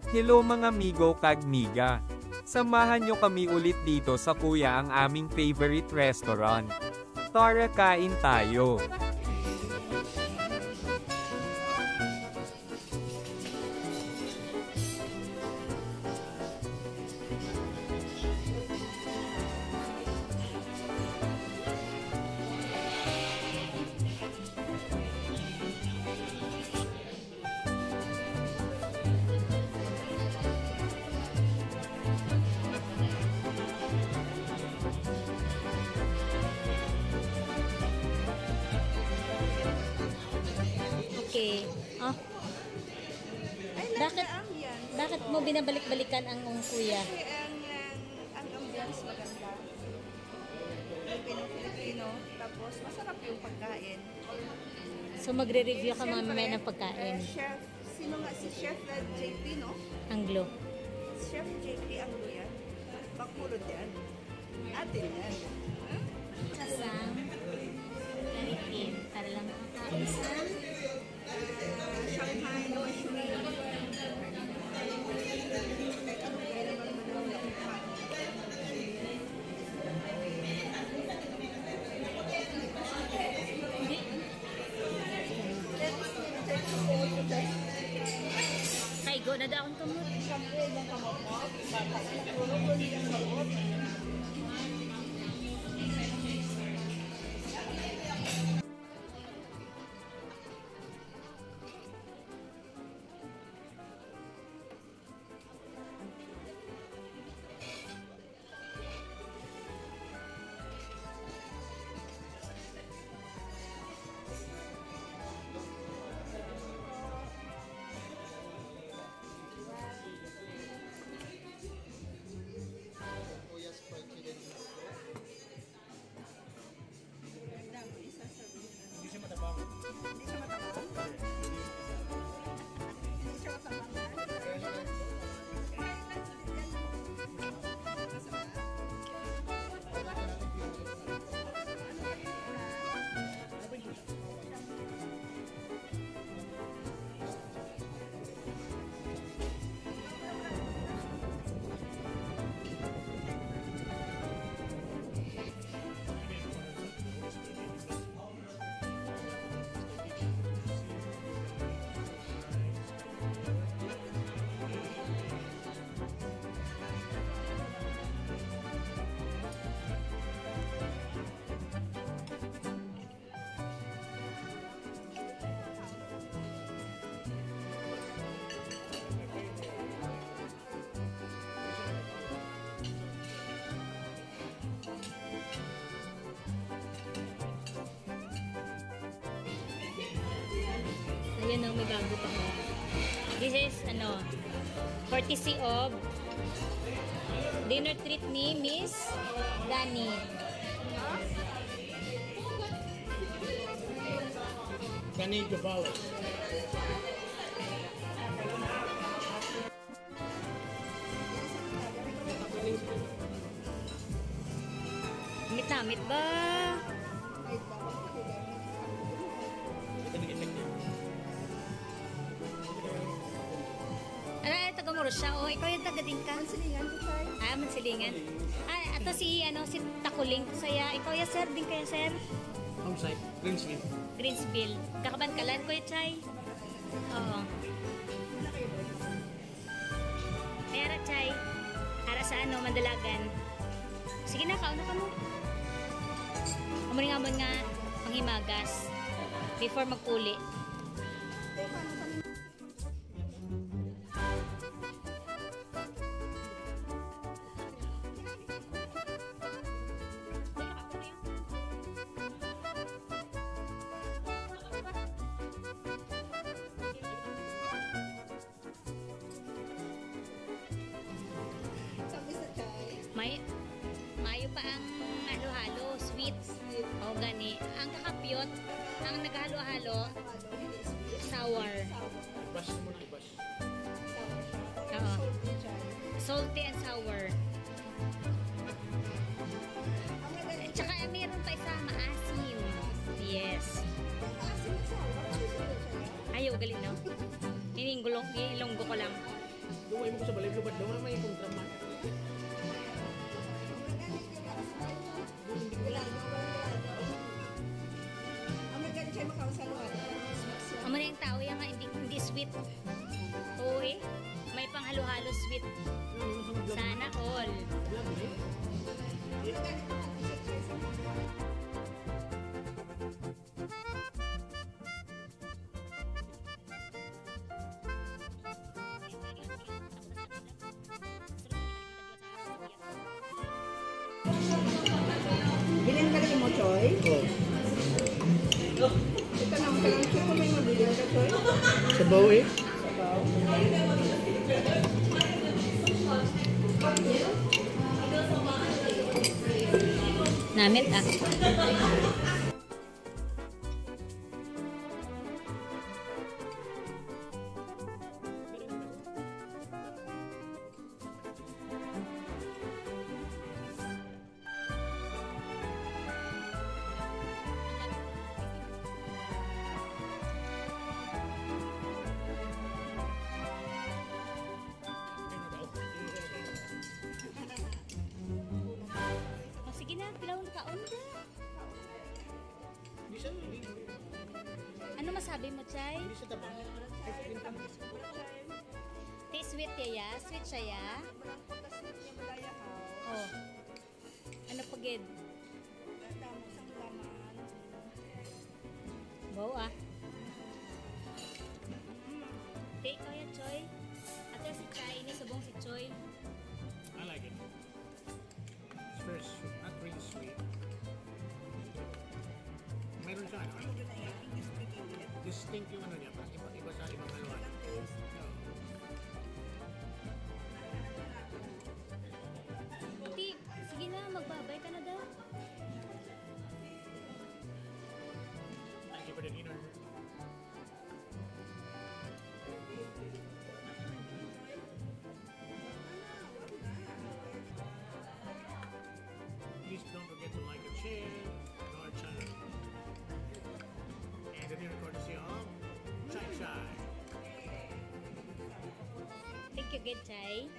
Hello mga amigo kag miga. Samahan nyo kami ulit dito sa kuya ang aming favorite restaurant. Tara kain tayo. Okay. Oh. Bakit mo binabalik-balikan ang kuya? Kasi ang ambiance maganda. Filipino, tapos masarap yung pagkain. So magre-review ka mamaya ng pagkain. Chef, sino nga si Chef JP, no? Anglo. Chef JP Anglo yan. Bakulod yan. Atin yan. Kasang naritin. Para lang makakaisang Shanghai no shui. kaigo na daon kamot. Ayan o, may bago pa ko. This is, courtesy of dinner treat ni Miss Dani. Dani Gavales. Amit-amit ba? Taga-Moros siya. O, ikaw yung taga din ka? Mansilingan ko tayo. Mansilingan. Ato si Takuling. Saya, ikaw ya sir, din kaya sir? Homesite, Greensville. Greensville. Kakabankalan ko yung chay. Oo. Ay, ara chay. Ara sa Mandalagan. Sige na, kauna ka mo. Amunin nga panghimagas. Before magpuli. Mayo pa ang halo-halo, sweets. O gani. Ang kakapyot, ang naghalo-halo, sour. Bash mo na, bash. Oo. Salty and sour. At saka meron pa isa, maasim. Yes. Ayaw, galing no? Ilonggo ko lang. Duway mo ko sa balay, lubad daw na may kontraman. Ang maganda siya makausaluhan. Amo na yung tao yan nga, hindi sweet. Uy, may panghalo-halo sweet. Sana all. Bilhin ka rin mo, Choy. Oh. Ito na, kailangan siya kung may mabilin ka, Choy. Sabaw eh. Sabaw. Namit ah. Oh, sige na, pilawon ka onda. Hindi siya, Ano masabi mo, Chay? hindi siya tabang. Ti sweet ya? Sweet siya ya? Oh. Ano pagid? Wow ah. Ti, ikaw ya, Choy. Ate si Chay, ini subong si Choy. I like it. It's very sweet, not really sweet. Mayroon siya, ano? Distinct yung ano niya, parang iba sa ibang haluan. Ti, sige na, magbabay ka na daw. Thank you for the dinner. Please don't forget to like and share our channel. And the dinner courtesy of Chai Chai. Thank you, good Chay.